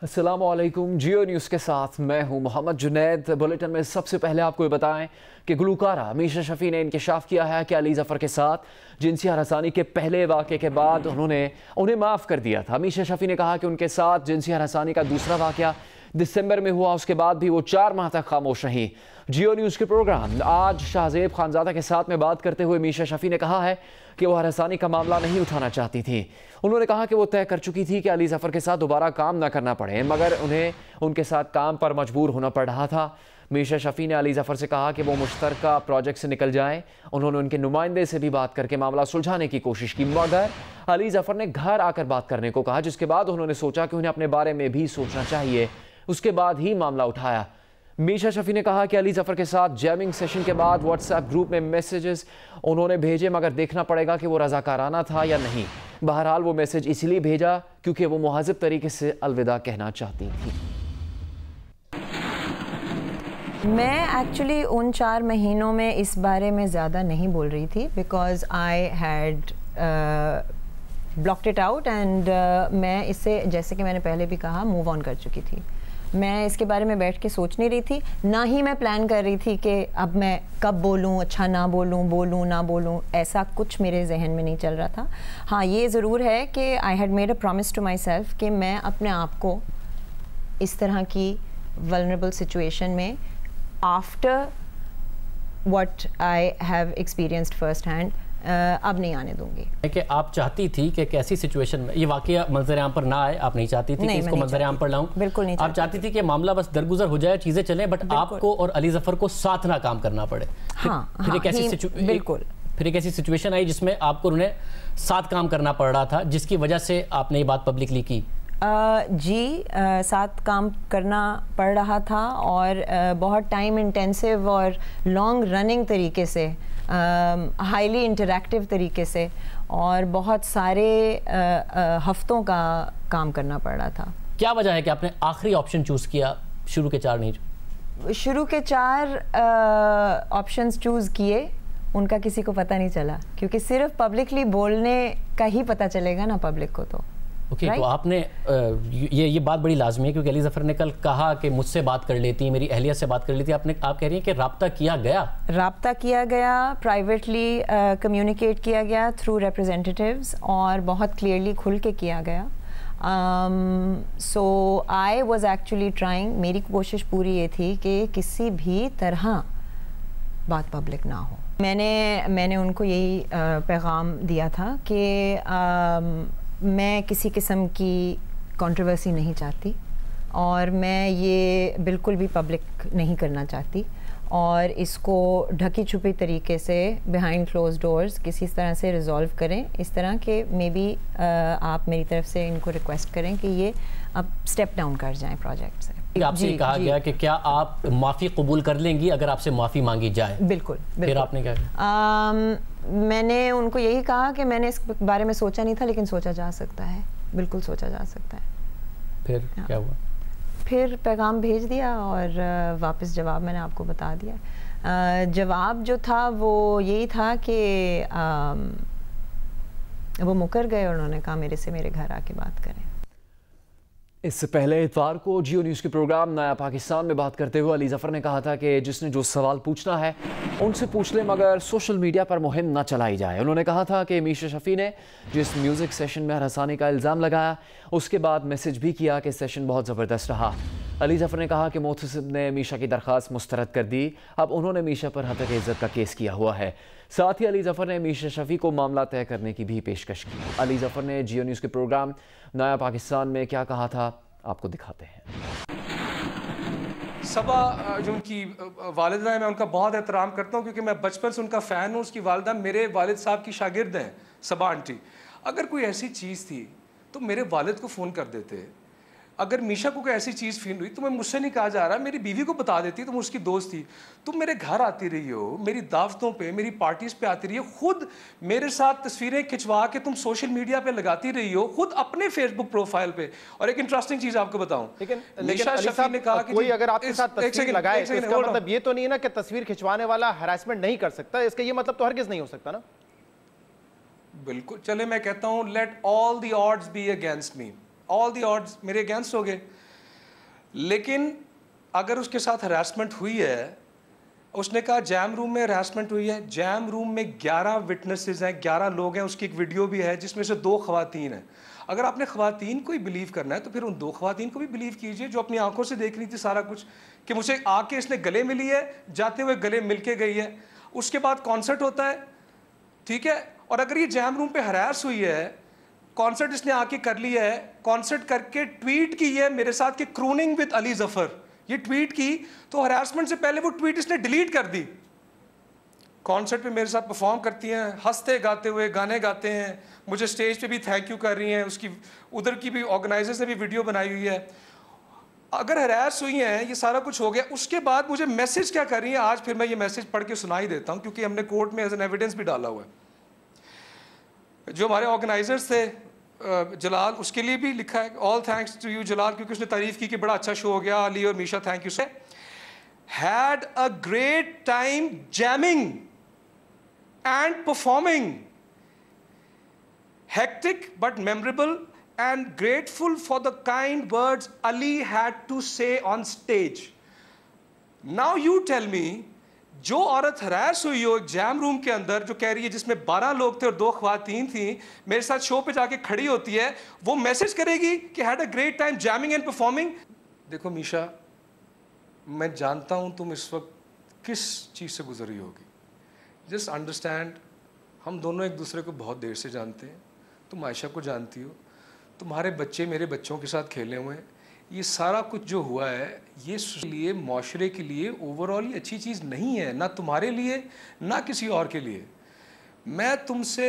अस्सलामुअलैकुम। जियो न्यूज़ के साथ मैं हूं मोहम्मद जुनैद। बुलेटिन में सबसे पहले आपको ये बताएं कि गुलकारा मीशा शफ़ी ने इंकशाफ किया है कि अली ज़फ़र के साथ जिनसी हरासानी के पहले वाक़े के बाद उन्हें माफ़ कर दिया था। मीशा शफ़ी ने कहा कि उनके साथ जिनसी हरासानी का दूसरा वाक़या दिसंबर में हुआ, उसके बाद भी वो 4 माह तक खामोश रहीं। जियो न्यूज़ के प्रोग्राम आज शाहज़ेब खानज़ादा के साथ में बात करते हुए मीशा शफ़ी ने कहा है कि वो हरासानी का मामला नहीं उठाना चाहती थी। उन्होंने कहा कि वो तय कर चुकी थी कि अली ज़फ़र के साथ दोबारा काम न करना पड़े, मगर उन्हें उनके साथ काम पर मजबूर होना पड़ रहा था। मीशा शफ़ी ने अली ज़फ़र से कहा कि वो मुश्तरका प्रोजेक्ट से निकल जाएं। उन्होंने उनके नुमाइंदे से भी बात करके मामला सुलझाने की कोशिश की, मगर अली ज़फ़र ने घर आकर बात करने को कहा, जिसके बाद उन्होंने सोचा कि उन्हें अपने बारे में भी सोचना चाहिए। उसके बाद ही मामला उठाया। मीशा शफ़ी ने कहा कि अली ज़फ़र के साथ जैमिंग सेशन के बाद व्हाट्सएप ग्रुप में मैसेजेस उन्होंने भेजे, मगर देखना पड़ेगा कि वो रज़ाकाराना था या नहीं। बहरहाल वो मैसेज इसलिए भेजा क्योंकि वो मुहज़्ज़ब तरीके से अलविदा कहना चाहती थी। मैं एक्चुअली उन 4 महीनों में इस बारे में ज़्यादा नहीं बोल रही थी, because I had blocked it out and मैं इससे, जैसे कि मैंने पहले भी कहा, मूव ऑन कर चुकी थी। मैं इसके बारे में बैठ के सोच नहीं रही थी, ना ही मैं प्लान कर रही थी कि अब मैं कब बोलूँ, अच्छा ना बोलूँ, बोलूँ ना बोलूँ, ऐसा कुछ मेरे जहन में नहीं चल रहा था। हाँ, ये ज़रूर है कि I had made a promise to myself कि मैं अपने आप को इस तरह की वल्नरेबल सिचुएशन में after what I have experienced first hand अब नहीं आने दूंगी। कि आप चाहती थी कि कैसी सिचुएशन में ये वाकया मंजर आम पर ना आए, आप नहीं चाहती थी कि इसको मंजर आम पर लाऊं? बिल्कुल नहीं। आप चाहती थी कि मामला बस दरगुजर हो जाए, चीजें चलें, बट आपको और अली ज़फ़र को साथ ना काम करना पड़े। फिर एक ऐसी सिचुएशन आई जिसमें आपको उन्हें साथ काम करना पड़ रहा था, जिसकी वजह से आपने ये बात पब्लिकली की। साथ काम करना पड़ रहा था और बहुत टाइम इंटेंसिव और लॉन्ग रनिंग तरीके से, हाईली इंटरैक्टिव तरीके से, और बहुत सारे हफ्तों का काम करना पड़ रहा था। क्या वजह है कि आपने आखिरी ऑप्शन चूज़ किया, शुरू के 4 नहीं? शुरू के 4 ऑप्शंस चूज़ किए, उनका किसी को पता नहीं चला, क्योंकि सिर्फ पब्लिकली बोलने का ही पता चलेगा ना पब्लिक को। तो ओके, तो आपने ये बात बड़ी लाजमी है, क्योंकि अली ज़फ़र ने कल कहा कि मुझसे बात कर लेती, मेरी अहलियत से बात कर लेती। आप कह रही हैं कि राब्ता किया गया, प्राइवेटली कम्युनिकेट किया गया थ्रू रिप्रेजेंटेटिव्स, और बहुत क्लियरली खुल के किया गया। सो आई वाज एक्चुअली ट्राइंग, मेरी कोशिश पूरी ये थी कि किसी भी तरह बात पब्लिक ना हो। मैंने उनको यही पैगाम दिया था कि मैं किसी किस्म की कंट्रोवर्सी नहीं चाहती, और मैं ये बिल्कुल भी पब्लिक नहीं करना चाहती, और इसको ढकी छुपी तरीके से बिहाइंड क्लोज डोर्स किसी तरह से रिजॉल्व करें। इस तरह के मे बी आप मेरी तरफ से इनको रिक्वेस्ट करें कि ये अब स्टेप डाउन कर जाएं प्रोजेक्ट से। आपसे कहा गया कि क्या आप माफ़ी कबूल कर लेंगी अगर आपसे माफ़ी मांगी जाए? बिल्कुल। फिर आपने क्या कहा? मैंने उनको यही कहा कि मैंने इस बारे में सोचा नहीं था, लेकिन सोचा जा सकता है, बिल्कुल सोचा जा सकता है। फिर क्या हुआ? फिर पैगाम भेज दिया और वापस जवाब मैंने आपको बता दिया। जवाब जो था वो यही था कि वो मुकर गए और उन्होंने कहा मेरे से मेरे घर आके बात करें। इससे पहले इतवार को जियो न्यूज़ के प्रोग्राम नया पाकिस्तान में बात करते हुए अली ज़फ़र ने कहा था कि जिसने जो सवाल पूछना है उनसे पूछ ले, मगर सोशल मीडिया पर मुहिम न चलाई जाए। उन्होंने कहा था कि मीशा शफ़ी ने जिस म्यूज़िक सेशन में हरासानी का इल्ज़ाम लगाया, उसके बाद मैसेज भी किया कि सेशन बहुत ज़बरदस्त रहा। अली ज़फ़र ने कहा कि मोहतसिब ने मीशा की दरख्वास्त मुस्तरद कर दी, अब उन्होंने मीशा पर हतक इज़्ज़त का केस किया हुआ है। साथ ही अली ज़फ़र ने मीशा शफ़ी को मामला तय करने की भी पेशकश की। अली ज़फ़र ने जियो न्यूज़ के प्रोग्राम नया पाकिस्तान में क्या कहा था, आपको दिखाते हैं। सबा जो उनकी वालिदा है, मैं उनका बहुत एहतराम करता हूँ, क्योंकि मैं बचपन से उनका फ़ैन हूँ। उसकी वालिदा मेरे वालिद साहब की शागिर्द हैं, सबा आंटी। अगर कोई ऐसी चीज़ थी तो मेरे वालिद को फ़ोन कर देते। अगर मीशा को कोई ऐसी चीज़ फील हुई तो मैं, मुझसे नहीं कहा जा रहा, मेरी बीवी को बता देती, तुम उसकी दोस्त थी। तुम मेरे घर आती रही हो, मेरी दावतों पे, मेरी पार्टीज़ पे आती रही हो, खुद मेरे साथ तस्वीरें खिंचवा के तुम सोशल मीडिया पे लगाती रही हो, खुद अपने फेसबुक प्रोफाइल पे। और एक इंटरेस्टिंग चीज़ आपको बताऊं, लेकिन अली साहब ने कहा कि कोई अगर आपके साथ तस्वीर लगाए तो इसका मतलब ये तो नहीं है ना कि तस्वीर खिंचवाने वाला हरासमेंट नहीं कर सकता। इसका ये मतलब तो हरगिज़ नहीं हो सकता ना। बिल्कुल, चले मैं कहता हूँ let all the odds be against me, all the odds मेरे अगेंस्ट हो गए। लेकिन अगर उसके साथ हरासमेंट हुई है, उसने कहा जैम रूम में हरासमेंट हुई है, जैम रूम में 11 विटनेसेस हैं, 11 लोग हैं, उसकी एक वीडियो भी है जिसमें से 2 ख़वातीन हैं। अगर आपने ख़वातीन को ही बिलीव करना है तो फिर उन 2 ख़वातीन को भी बिलीव कीजिए जो अपनी आंखों से देख रही थी सारा कुछ, कि मुझे आके इसने गले मिली है, जाते हुए गले मिल के गई है। उसके बाद कॉन्सर्ट होता है, ठीक है, और अगर ये जैम रूम पे हरास हुई है, कॉन्सर्ट इसने आके कर लिया है, कॉन्सर्ट करके ट्वीट की है मेरे साथ कि क्रूनिंग विद अली जफर, ये ट्वीट की, तो हरासमेंट से पहले वो ट्वीट इसने डिलीट कर दी। कॉन्सर्ट पे मेरे साथ परफॉर्म करती हैं, हंसते गाते हुए गाने गाते हैं, मुझे स्टेज पे भी थैंक यू कर रही हैं, उसकी उधर की भी ऑर्गेनाइजर्स ने भी वीडियो बनाई हुई है। अगर हरास हुई हैं, ये सारा कुछ हो गया, उसके बाद मुझे मैसेज क्या कर रही हैं, आज फिर मैं ये मैसेज पढ़ के सुनाई देता हूँ, क्योंकि हमने कोर्ट में एज एन एविडेंस भी डाला हुआ है। जो हमारे ऑर्गेनाइजर्स थे जलाल, उसके लिए भी लिखा है, ऑल थैंक्स टू यू जलाल, क्योंकि उसने तारीफ की कि बड़ा अच्छा शो हो गया, अली और मीशा थैंक यू। से had a great time jamming and performing, hectic but memorable and grateful for the kind words Ali had to say on stage. Now you tell me, जो औरत हरास हुई हो एक जैम रूम के अंदर, जो कह रही है जिसमें 12 लोग थे और 2 ख़वातीन थी, मेरे साथ शो पे जाके खड़ी होती है, वो मैसेज करेगी कि had a great time jamming and performing. देखो मीशा, मैं जानता हूँ तुम इस वक्त किस चीज़ से गुजर रही होगी। जस्ट अंडरस्टैंड, हम दोनों एक दूसरे को बहुत देर से जानते हैं, तुम आयशा को जानती हो, तुम्हारे बच्चे मेरे बच्चों के साथ खेले हुए हैं, ये सारा कुछ जो हुआ है ये लिए माशरे के लिए ओवरऑल अच्छी चीज़ नहीं है, ना तुम्हारे लिए ना किसी और के लिए। मैं तुमसे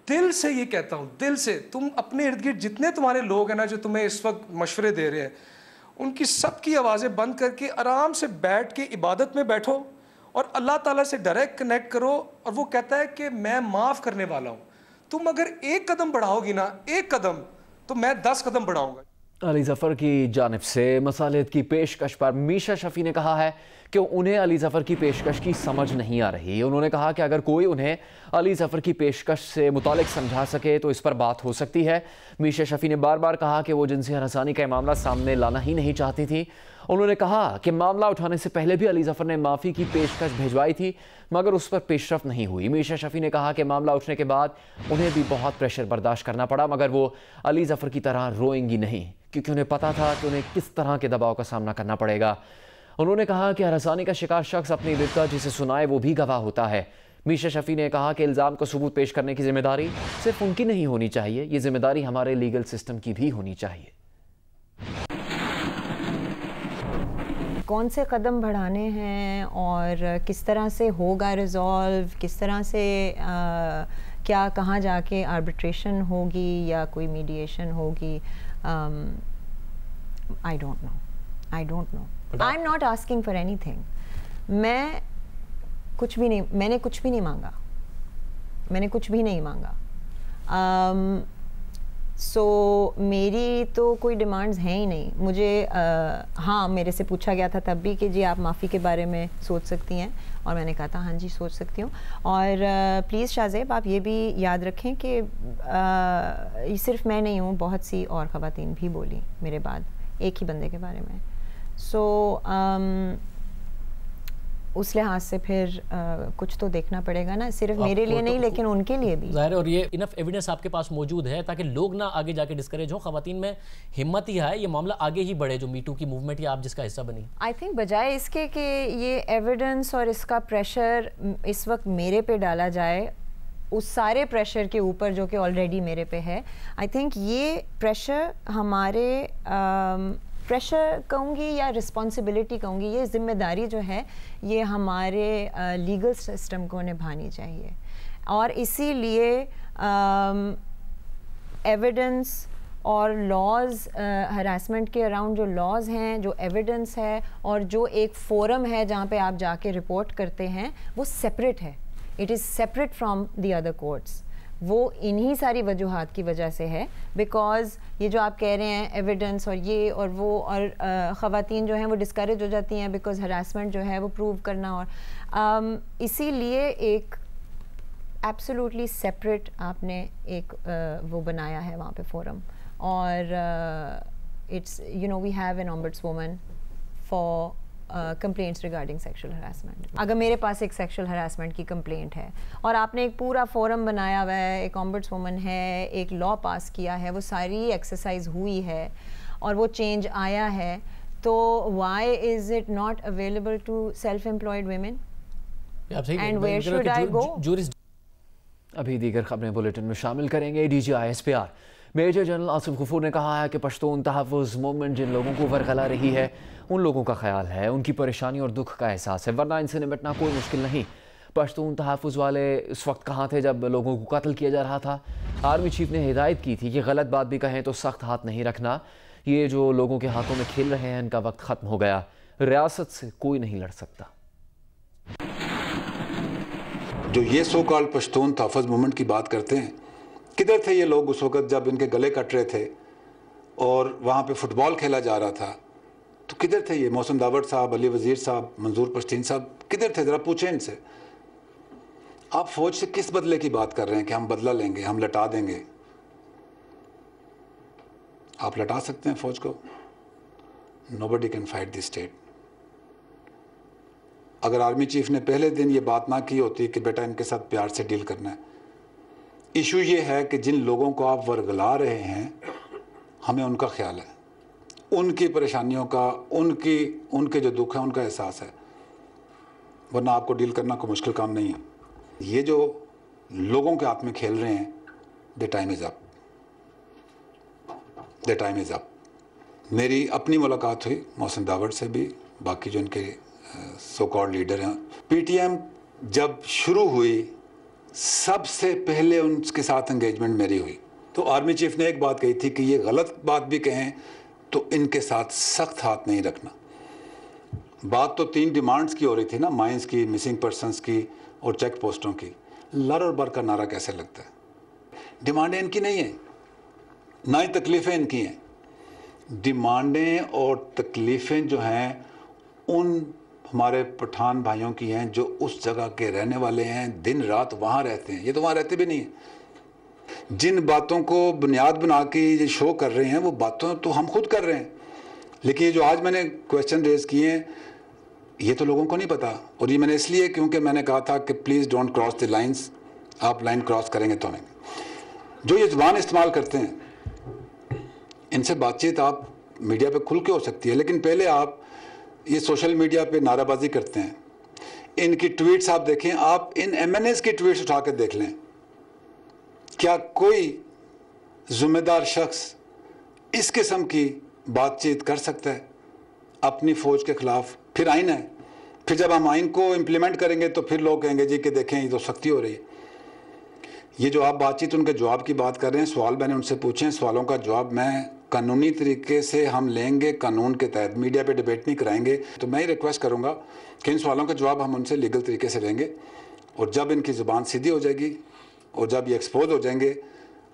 दिल से ये कहता हूँ, दिल से, तुम अपने इर्द गिर्द जितने तुम्हारे लोग हैं ना जो तुम्हें इस वक्त मशवरे दे रहे हैं, उनकी सबकी आवाज़ें बंद करके आराम से बैठ के इबादत में बैठो और अल्लाह ताला से डायरेक्ट कनेक्ट करो। और वो कहता है कि मैं माफ़ करने वाला हूँ। तुम अगर एक कदम बढ़ाओगी ना, एक कदम, तो मैं 10 कदम बढ़ाऊंगा। अली जफ़र की जानिब से मसालियत की पेशकश पर मीशा शफ़ी ने कहा है कि उन्हें अली जफ़र की पेशकश की समझ नहीं आ रही। उन्होंने कहा कि अगर कोई उन्हें अली जफ़र की पेशकश से मुतालिक समझा सके तो इस पर बात हो सकती है। मीशा शफ़ी ने बार बार कहा कि वो जिनसी हरासानी का मामला सामने लाना ही नहीं चाहती थी। उन्होंने कहा कि मामला उठाने से पहले भी अली जफ़र ने माफ़ी की पेशकश भिजवाई थी, मगर उस पर पेशरफ नहीं हुई। मीशा शफ़ी ने कहा कि मामला उठने के बाद उन्हें भी बहुत प्रेशर बर्दाश्त करना पड़ा, मगर वो अली जफ़र की तरह रोएंगी नहीं, क्योंकि उन्हें पता था कि उन्हें किस तरह के दबाव का सामना करना पड़ेगा। उन्होंने कहा कि हरासानी का शिकार शख्स अपनी विपता जिसे सुनाए वो भी गवाह होता है। मीशा शफ़ी ने कहा कि इल्ज़ाम को सबूत पेश करने की जिम्मेदारी सिर्फ उनकी नहीं होनी चाहिए, ये जिम्मेदारी हमारे लीगल सिस्टम की भी होनी चाहिए। कौन से कदम बढ़ाने हैं और किस तरह से होगा रिज़ॉल्व, किस तरह से क्या कहाँ जाके आर्बिट्रेशन होगी या कोई मीडिएशन होगी, I don't know, I am not asking for anything. मैंने कुछ भी नहीं मांगा। सो मेरी तो कोई डिमांड्स हैं ही नहीं। मुझे हाँ, मेरे से पूछा गया था तब भी कि जी आप माफ़ी के बारे में सोच सकती हैं, और मैंने कहा था हाँ जी सोच सकती हूँ। और प्लीज़ शाहज़ेब आप ये भी याद रखें कि ये सिर्फ मैं नहीं हूँ, बहुत सी और ख़वातीन भी बोली मेरे बाद एक ही बंदे के बारे में। सो उस लिहाज से फिर कुछ तो देखना पड़ेगा ना, सिर्फ मेरे लिए नहीं लेकिन उनके लिए भी। ज़ाहिर, और ये इनफ एविडेंस आपके पास मौजूद है ताकि लोग ना आगे जाके डिस्करेज हो, ख़वातीन में हिम्मत ही है, ये मामला आगे ही बढ़े, जो मीटू की मूवमेंट या आप जिसका हिस्सा बनी। आई थिंक बजाय इसके कि ये एविडेंस और इसका प्रेशर इस वक्त मेरे पे डाला जाए उस सारे प्रेशर के ऊपर जो कि ऑलरेडी मेरे पे है, आई थिंक ये प्रेशर हमारे प्रेशर कहूँगी या रिस्पॉन्सिबिलिटी कहूँगी, ये जिम्मेदारी जो है ये हमारे लीगल सिस्टम को निभानी चाहिए। और इसीलिए एविडेंस और लॉज, हरासमेंट के अराउंड जो लॉज हैं, जो एविडेंस है और जो एक फोरम है जहाँ पे आप जाके रिपोर्ट करते हैं, वो सेपरेट है। It is separate from the other courts. वो इन्हीं सारी वजूहात की वजह से है, बिकॉज़ ये जो आप कह रहे हैं एविडेंस और ये और वो, और ख़वातीन जो हैं वो डिस्करेज हो जाती हैं बिकॉज़ हरासमेंट जो है वो प्रूव करना, और इसीलिए एक एब्सोल्युटली सेपरेट आपने एक वो बनाया है वहाँ पे फोरम। और it's, you know, we have an ombudswoman for complaints regarding sexual harassment. अगर मेरे पास एक सेक्शुअल हरासमेंट की कंप्लेंट है और आपने एक पूरा फोरम बनाया हुआ है, एक ऑम्बड्सवुमन है, एक लॉ पास किया है, वो सारी एक्सरसाइज हुई है और वो चेंज आया है, तो why is it not available to self employed women and where should I go? अभी दीगर खबरें बुलेटिन में शामिल करेंगे. DGI-SPR major general Asif Ghafoor ने कहा है कि पश्तून तहफ़्फ़ुज़ मूवमेंट जिन लोगों को वरगला रही है उन लोगों का ख्याल है, उनकी परेशानी और दुख का एहसास है, वरना इनसे निपटना कोई मुश्किल नहीं. पश्तून तहफ़्फ़ुज़ वाले उस वक्त कहाँ थे जब लोगों को कत्ल किया जा रहा था? आर्मी चीफ ने हिदायत की थी कि गलत बात भी कहें तो सख्त हाथ नहीं रखना. ये जो लोगों के हाथों में खेल रहे हैं इनका वक्त ख़त्म हो गया. रियासत से कोई नहीं लड़ सकता. जो ये सो कॉल्ड पश्तून तहफ़्फ़ुज़ मूवमेंट की बात करते हैं, किधर थे ये लोग उस वक्त जब इनके गले कट रहे थे और वहाँ पे फुटबॉल खेला जा रहा था? तो किधर थे ये मोहसिन दावड़ साहब, अली वज़ीर साहब, मंजूर पश्तीन साहब, किधर थे? ज़रा पूछें इनसे. आप फ़ौज से किस बदले की बात कर रहे हैं कि हम बदला लेंगे, हम लटा देंगे? आप लटा सकते हैं फ़ौज को? Nobody can fight this state. अगर आर्मी चीफ ने पहले दिन ये बात ना की होती कि बेटा इनके साथ प्यार से डील करना है. इशू ये है कि जिन लोगों को आप वर्गला रहे हैं हमें उनका ख्याल है, उनकी परेशानियों का, उनके जो दुख है उनका एहसास है, वरना आपको डील करना कोई मुश्किल काम नहीं है. ये जो लोगों के हाथ में खेल रहे हैं, the time is up, the time is up. मेरी अपनी मुलाकात हुई मोहसिन दावड़ से भी, बाकी जो इनके सो कॉल्ड लीडर हैं. PTM जब शुरू हुई सबसे पहले उनके साथ एंगेजमेंट मेरी हुई, तो आर्मी चीफ ने एक बात कही थी कि ये गलत बात भी कहें तो इनके साथ सख्त हाथ नहीं रखना. बात तो 3 डिमांड्स की हो रही थी ना, माइंस की, मिसिंग पर्सनस की और चेक पोस्टों की. लर और बर का नारा कैसे लगता है? डिमांडें इनकी नहीं है, ना ही तकलीफ़ें इनकी हैं. डिमांडें और तकलीफ़ें जो हैं उन हमारे पठान भाइयों की हैं जो उस जगह के रहने वाले हैं, दिन रात वहाँ रहते हैं. ये तो वहाँ रहते भी नहीं हैं. जिन बातों को बुनियाद बना के ये शो कर रहे हैं वो बातों तो हम खुद कर रहे हैं, लेकिन ये जो आज मैंने क्वेश्चन रेज किए हैं ये तो लोगों को नहीं पता. और ये मैंने इसलिए क्योंकि मैंने कहा था कि please don't cross the lines. आप लाइन क्रॉस करेंगे तो हमें जो ये ज़ुबान इस्तेमाल करते हैं इनसे बातचीत आप मीडिया पे खुल के हो सकती है, लेकिन पहले आप ये सोशल मीडिया पे नाराबाजी करते हैं. इनकी ट्वीट्स आप देखें, आप इन MNAs की ट्वीट्स उठा कर देख लें. क्या कोई जिम्मेदार शख्स इस किस्म की बातचीत कर सकता है अपनी फ़ौज के ख़िलाफ़? फिर आइन है, फिर जब हम आइन को इम्प्लीमेंट करेंगे तो फिर लोग कहेंगे जी कि देखें ये तो सख्ती हो रही है. ये जो आप बातचीत उनके जवाब की बात कर रहे हैं, सवाल मैंने उनसे पूछे हैं, सवालों का जवाब मैं कानूनी तरीके से हम लेंगे, कानून के तहत. मीडिया पे डिबेट नहीं कराएंगे. तो मैं ही रिक्वेस्ट करूंगा कि इन सवालों के जवाब हम उनसे लीगल तरीके से लेंगे, और जब इनकी ज़ुबान सीधी हो जाएगी और जब ये एक्सपोज हो जाएंगे,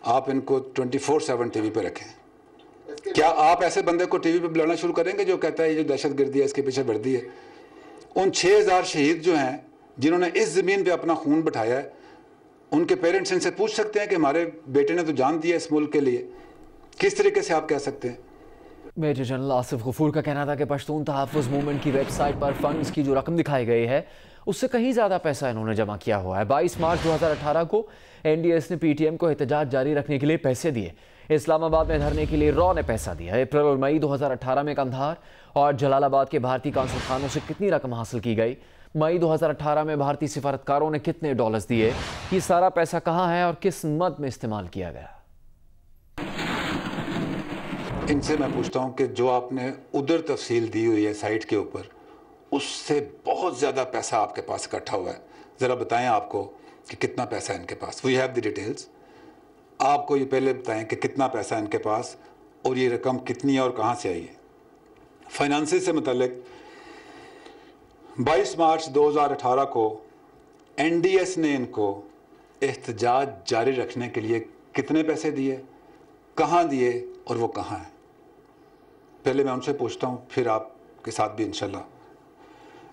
आप इनको 24/7 TV पे रखें. क्या आप ऐसे बंदे को TV पे बुलाना शुरू करेंगे जो कहता है ये जो दहशतगर्दी है इसके पीछे वर्दी है? उन 6000 शहीद जो हैं जिन्होंने इस ज़मीन पर अपना खून बैठाया है, उनके पेरेंट्स इनसे पूछ सकते हैं कि हमारे बेटे ने तो जान दिया इस मुल्क के लिए. किस तरीके से आप कह सकते हैं? मेजर जनरल आसिफ गफूर का कहना था कि पश्तून तहफ़्फ़ुज़ मूवमेंट की वेबसाइट पर फंड्स की जो रकम दिखाई गई है उससे कहीं ज़्यादा पैसा इन्होंने जमा किया हुआ है. 22 मार्च 2018 को NDS ने PTM को एहतजाज जारी रखने के लिए पैसे दिए. इस्लामाबाद में धरने के लिए रॉ ने पैसा दिया. अप्रैल और मई 2018 में कंधार और जलालाबाद के भारतीय कांसुल खानों से कितनी रकम हासिल की गई? मई 2018 में भारतीय सिफारतकारों ने कितने डॉलर्स दिए? ये सारा पैसा कहाँ है और किस मद में इस्तेमाल किया गया? इनसे मैं पूछता हूं कि जो आपने उधर तफसील दी हुई है साइट के ऊपर, उससे बहुत ज़्यादा पैसा आपके पास इकट्ठा हुआ है. ज़रा बताएं आपको कि कितना पैसा है इनके पास. We have the details. आपको ये पहले बताएं कि कितना पैसा है इनके पास और ये रकम कितनी है और कहाँ से आई है. फाइनेंसेस से मुतल्लिक 22 मार्च 2018 को NDS ने इनको एहतजाज जारी रखने के लिए कितने पैसे दिए, कहाँ दिए और वो कहाँ है? पहले मैं उनसे पूछता हूँ, फिर आपके साथ भी इंशाल्लाह.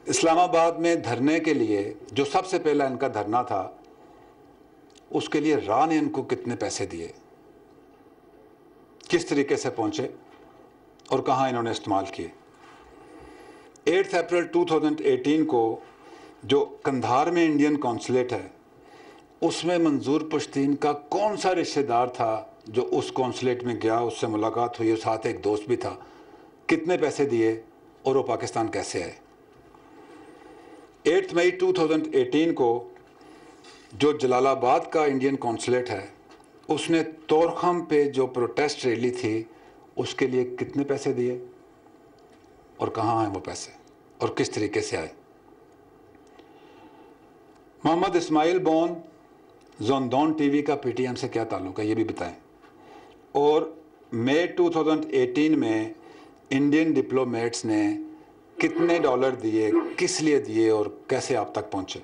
इस्लामाबाद में धरने के लिए जो सबसे पहला इनका धरना था, उसके लिए रॉ ने इनको कितने पैसे दिए, किस तरीके से पहुँचे, और कहाँ इन्होंने इस्तेमाल किए। 8 अप्रैल 2018 को जो कंधार में इंडियन कौंसलेट है, उसमें मंजूर पश्तीन का कौन सा रिश्तेदार था जो उस कौंसलेट में गया, उससे मुलाकात हुई, उस साथ एक दोस्त भी था, कितने पैसे दिए और वो पाकिस्तान कैसे आए। 8 मई 2018 को जो जलालाबाद का इंडियन कौंसलेट है, उसने तोरखम पे जो प्रोटेस्ट रैली थी उसके लिए कितने पैसे दिए और कहाँ हैं वो पैसे और किस तरीके से आए। मोहम्मद इस्माइल बोन जोंदोन टीवी का पीटीएम से क्या ताल्लुक है, ये भी बताएं। और मई 2018 में इंडियन डिप्लोमेट्स ने कितने डॉलर दिए, किस लिए दिए और कैसे आप तक पहुंचे।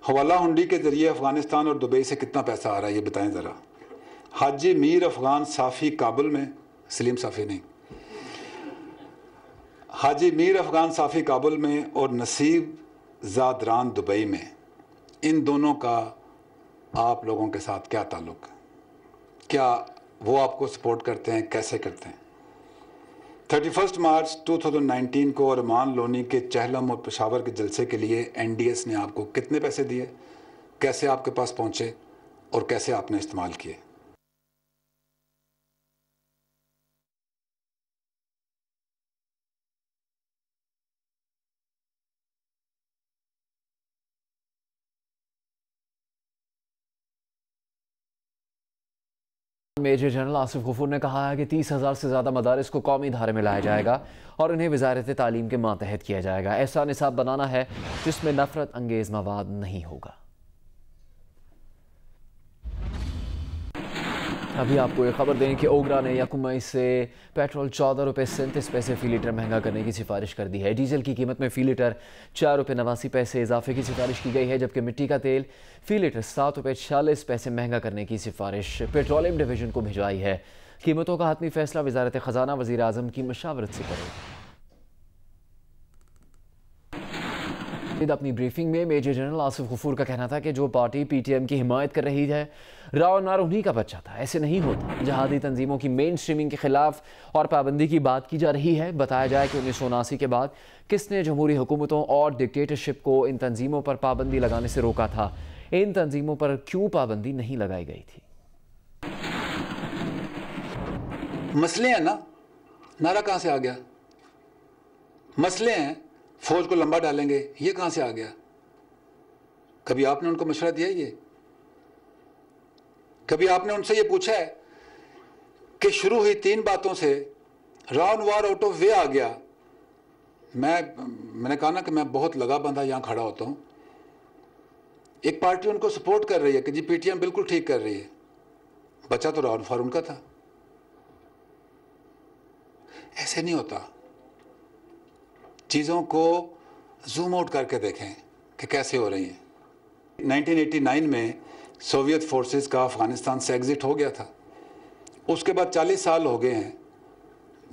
हवाला हुंडी के जरिए अफगानिस्तान और दुबई से कितना पैसा आ रहा है, ये बताएं ज़रा। हाजी मीर अफगान साफ़ी काबुल में, सलीम साफ़ी नहीं, हाजी मीर अफगान साफ़ी काबुल में और नसीब ज़ादरान दुबई में, इन दोनों का आप लोगों के साथ क्या ताल्लुक़ है? क्या वो आपको सपोर्ट करते हैं, कैसे करते हैं? 31 मार्च 2019 को अरमान लोनी के चहलम और पेशावर के जलसे के लिए एनडीएस ने आपको कितने पैसे दिए, कैसे आपके पास पहुंचे और कैसे आपने इस्तेमाल किए? मेजर जनरल आसिफ गफूर ने कहा है कि 30,000 से ज़्यादा मदारिस को कौमी धारे में लाया जाएगा और उन्हें वजारत तालीम के मातहत किया जाएगा। ऐसा निसाब बनाना है जिसमें नफरत अंगेज़ मवाद नहीं होगा। अभी आपको एक खबर दें कि ओगरा ने 1 मई से पेट्रोल 14 रुपये 37 पैसे फ़ी लीटर महंगा करने की सिफारिश कर दी है। डीजल की कीमत में फ़ी लीटर 4 रुपये 89 पैसे इजाफे की सिफारिश की गई है, जबकि मिट्टी का तेल फ़ी लीटर 7 रुपये 46 पैसे महंगा करने की सिफारिश पेट्रोलियम डिवीज़न को भिजवाई है। कीमतों का हतमी फैसला वज़ारत ख़जाना वज़ीर आज़म की मशावरत से करेगी। अपनी ब्रीफिंग में मेजर जनरल आसिफ गफूर का कहना था कि जो पार्टी पीटीएम की हिमायत कर रही है, राव नार उन्हीं का बच्चा था। ऐसे नहीं होता। जहादी तंजीमों की मेन स्ट्रीमिंग के खिलाफ और पाबंदी की बात की जा रही है। बताया जाए कि 1979 के बाद किसने जमहूरी हुकूमतों और डिक्टेटरशिप को इन तंजीमों पर पाबंदी लगाने से रोका था, इन तंजीमों पर क्यों पाबंदी नहीं लगाई गई थी? मसले हैं ना, नारा कहां से आ गया? मसले हैं, फौज को लंबा डालेंगे, ये कहां से आ गया? कभी आपने उनको मशवरा दिया? ये कभी आपने उनसे ये पूछा है कि शुरू हुई 3 बातों से रॉन वार आउट ऑफ वे आ गया? मैंने कहा ना कि मैं बहुत लगा बंधा यहां खड़ा होता हूं। एक पार्टी उनको सपोर्ट कर रही है कि जी पीटीएम बिल्कुल ठीक कर रही है, बच्चा तो रॉन वार उनका था। ऐसे नहीं होता। चीज़ों को जूम आउट करके देखें कि कैसे हो रही हैं। 1989 में सोवियत फोर्सेस का अफ़गानिस्तान से एग्ज़िट हो गया था। उसके बाद 40 साल हो गए हैं,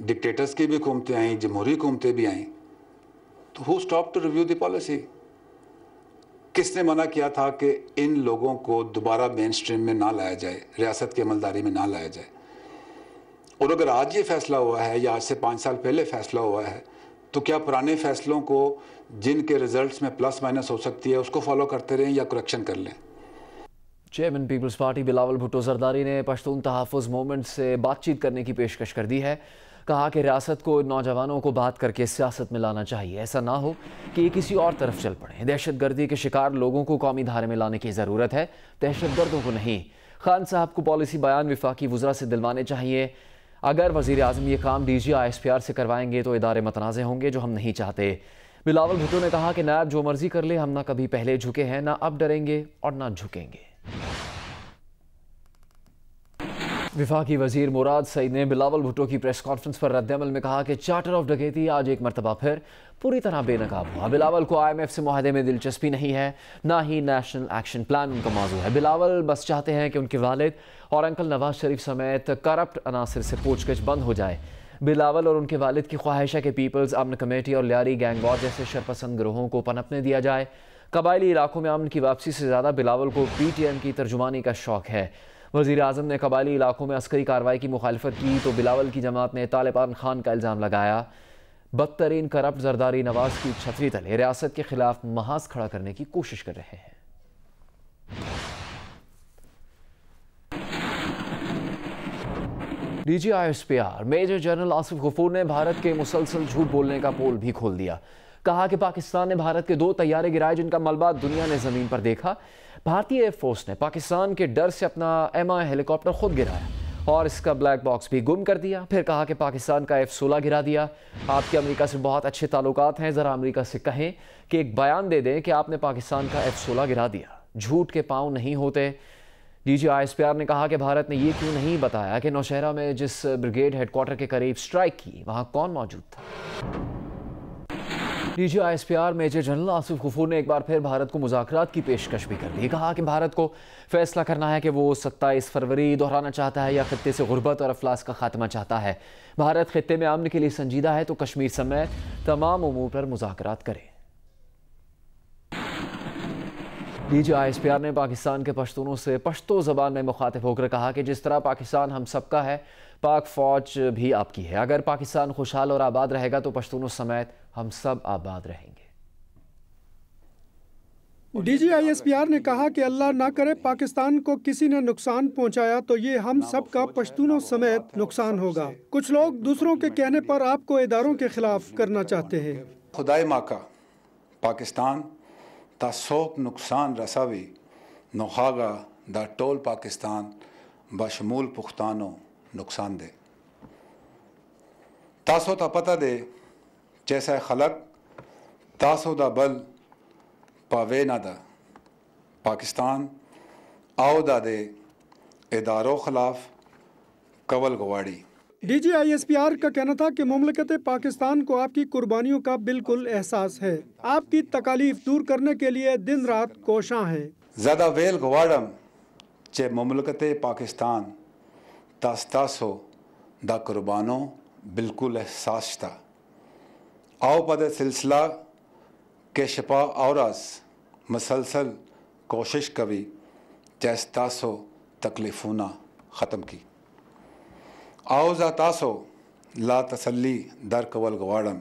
डिक्टेटर्स की भी हुकूमतें आई, जमहूरी हुकूमतें भी आईं, तो who stop to review the policy? किसने मना किया था कि इन लोगों को दोबारा मेन स्ट्रीम में ना लाया जाए, रियासत की अमलदारी में ना लाया जाए? और अगर आज ये फैसला हुआ है या आज से 5 साल पहले फैसला हुआ है, तो क्या पुराने फैसलों को जिनके रिजल्ट्स में प्लस माइनस हो सकती है उसको फॉलो करते रहें या करेक्शन कर लें? चेयरमैन पीपल्स पार्टी बिलावल भुट्टो जरदारी ने पश्तून तहफ़्फ़ुज़ मूवमेंट से बातचीत करने की पेशकश कर दी है। कहा कि रियासत को नौजवानों को बात करके सियासत में लाना चाहिए। ऐसा ना हो कि ये किसी और तरफ चल पड़े। दहशत गर्दी के शिकार लोगों को कौमी धारे में लाने की ज़रूरत है, दहशत गर्दों को नहीं। खान साहब को पॉलिसी बयान विफाकी वज़रा से दिलवाने चाहिए। अगर वज़ीर आज़म ये काम DG ISPR से करवाएंगे तो इदारे मतनाज़े होंगे, जो हम नहीं चाहते। बिलावल भुट्टो ने कहा कि नायब जो मर्जी कर ले, हम ना कभी पहले झुके हैं, ना अब डरेंगे और ना झुकेंगे। विफाकी वज़ीर मुराद सईद ने बिलावल भुट्टो की प्रेस कॉन्फ्रेंस पर रद्द-ए-अमल में कहा कि चार्टर ऑफ डकैती आज एक मरतबा फिर पूरी तरह बेनकाब हुआ। बिलावल को IMF से मुआहदे में दिलचस्पी नहीं है, ना ही नेशनल एक्शन प्लान उनका मौजू है। बिलावल बस चाहते हैं कि उनके वालिद और अंकल नवाज शरीफ समेत करप्ट अनासर से पूछगछ बंद हो जाए। बिलावल और उनके वालिद की ख्वाहिश है कि पीपल्स अमन कमेटी और लियारी गैंग वॉर जैसे शरपसंद गिरोहों को पनपने दिया जाए। कबायली इलाकों में अमन की वापसी से ज़्यादा बिलावल को PTM की तर्जुमानी का शौक है। वज़ीर आज़म ने कबायली इलाकों में अस्करी कार्रवाई की मुखालफत की तो बिलावल की जमात ने तालिबान खान का इल्ज़ाम लगाया। बदतरीन करप्ट जरदारी नवाज की छतरी तले रियासत के खिलाफ महाज खड़ा करने की कोशिश कर रहे हैं। DGISPR major general Asif Ghafoor ने भारत के मुसलसल झूठ बोलने का पोल भी खोल दिया। कहा कि पाकिस्तान ने भारत के 2 तैयारे गिराए जिनका मलबा दुनिया ने जमीन पर देखा। भारतीय एयरफोर्स ने पाकिस्तान के डर से अपना MI हेलीकॉप्टर खुद गिराया और इसका ब्लैक बॉक्स भी गुम कर दिया। फिर कहा कि पाकिस्तान का F-16 गिरा दिया। आपके अमेरिका से बहुत अच्छे ताल्लुकात हैं, ज़रा अमेरिका से कहें कि एक बयान दे दें कि आपने पाकिस्तान का F-16 गिरा दिया। झूठ के पाँव नहीं होते। DGISPR ने कहा कि भारत ने ये क्यों नहीं बताया कि नौशहरा में जिस ब्रिगेड हेडक्वार्टर के करीब स्ट्राइक की वहां कौन मौजूद था। DGISPR major general Asif Ghafoor ने एक बार फिर भारत को मुज़ाकरात की पेशकश भी कर दी। कहा कि भारत को फैसला करना है कि वो 27 फरवरी दोहराना चाहता है या खत्ते से गुर्बत और अफलास का खात्मा चाहता है। भारत खत्ते में अमन के लिए संजीदा है तो कश्मीर समेत तमाम उमूर पर मुज़ाकरात करे। DGISPR ने पाकिस्तान के पश्तूनों से पश्तो ज़बान में मुखातिब होकर कहा कि जिस तरह पाकिस्तान हम सबका है, पाक फ़ौज भी आपकी है। अगर पाकिस्तान खुशहाल और आबाद रहेगा तो पश्तूनों समेत हम सब आबाद रहेंगे। DGISPR ने कहा कि अल्लाह ना करे पाकिस्तान को किसी ने नुकसान पहुंचाया तो ये हम सब का पश्तूनों समेत नुकसान होगा। कुछ लोग दूसरों के कहने पर आपको इदारों के खिलाफ करना चाहते हैं। खुदाई माका पाकिस्तान तासोक नुकसान रसावी नोहागा दा टोल पाकिस्तान बशमूल पुख्तानो नुकसान दे तासो ता पता दे जैसा खलक तासो दा बल पावे ना दा पाकिस्तान आओ दा दे इदारों खिलाफ कवल गवाड़ी। DGISPR का कहना था कि मुमलकत पाकिस्तान को आपकी कुर्बानियों का बिल्कुल एहसास है। आपकी तकालीफ दूर करने के लिए दिन रात कोशां है। ज़्यादा वेल गवाड़म चे मुमलकत पाकिस्तान तास्तासो दा कुर्बानो बिल्कुल एहसास था। आओ पद सिलसिला के शपा औरस मसलसल कोशिश कभी जैस्तासो तकलीफूना ख़त्म की। आओ ज़ातासो ला तसल्ली दर कवल गवाड़म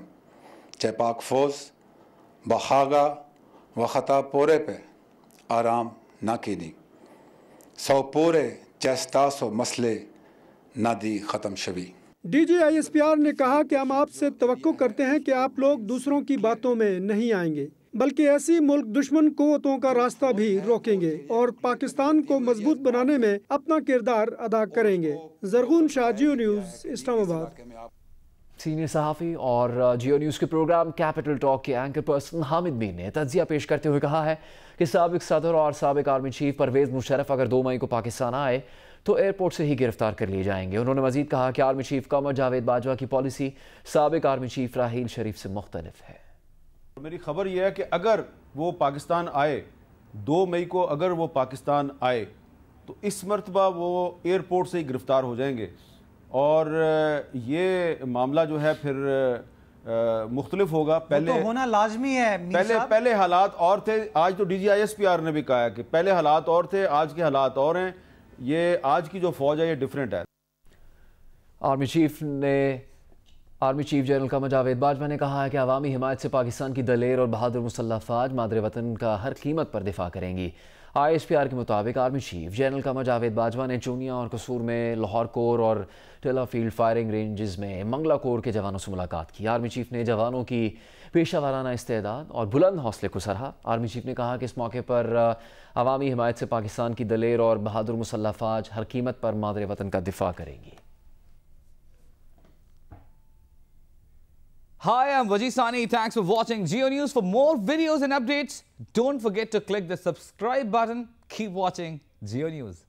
चे पाक फौज बहागा व ख़ता पोरे पे आराम ना कीनी सौ पूरे चैस्तासो मसले ना दी ख़त्म शवी। DGISPR ने कहा कि हम आपसे तवक्को करते हैं कि आप लोग दूसरों की बातों में नहीं आएंगे बल्कि ऐसी मुल्क दुश्मन कुव्वतों का रास्ता भी रोकेंगे और पाकिस्तान को मजबूत बनाने में अपना किरदार अदा करेंगे। ज़रगून शाह, जियो न्यूज़, इस्लामाबाद। सीनियर सहाफ़ी और जियो न्यूज़ के प्रोग्राम कैपिटल टॉक के एंकर पर्सन हामिद मीर ने तज्जिया पेश करते हुए कहा है कि साबिक सदर और साबिक आर्मी चीफ परवेज़ मुशर्रफ अगर 2 मई को पाकिस्तान आए तो एयरपोर्ट से ही गिरफ्तार कर लिए जाएंगे। उन्होंने मजीद कहा कि आर्मी चीफ कमर जावेद बाजवा की पॉलिसी साबिक आर्मी चीफ राहील शरीफ से मुख्तलिफ है। मेरी खबर यह है कि अगर वो पाकिस्तान आए 2 मई को, अगर वो पाकिस्तान आए तो इस मरतबा वो एयरपोर्ट से ही गिरफ्तार हो जाएंगे और ये मामला जो है फिर मुख्तलिफ होगा। पहले तो होना लाजमी है। पहले हालात और थे। आज तो DGISPR ने भी कहा है कि पहले हालात और थे, आज के हालात और हैं। ये आज की जो फौज है ये डिफरेंट है। Army chief general Qamar Javed Bajwa ने कहा है कि अवामी हिमायत से पाकिस्तान की दलेर और बहादुर मुसल्लह फ़ौज मादरे वतन का हर कीमत पर दिफा करेंगी। ISPR के मुताबिक army chief general Qamar Javed Bajwa ने चूनिया और कसूर में लाहौर कोर और टिला फील्ड फायरिंग रेंजेस में मंगला कोर के जवानों से मुलाकात की। आर्मी चीफ ने जवानों की पेशा वाराना इस्तेदाद और बुलंद हौसले को सराहा। आर्मी चीफ ने कहा कि इस मौके पर अवामी हिमायत से पाकिस्तान की दलेर और बहादुर मुसल्लह फ़ौज हर कीमत पर मादरे वतन का दिफा करेंगी। Hi, I'm Wajid Sani. Thanks for watching Geo News. For more videos and updates, don't forget to click the subscribe button. Keep watching Geo News.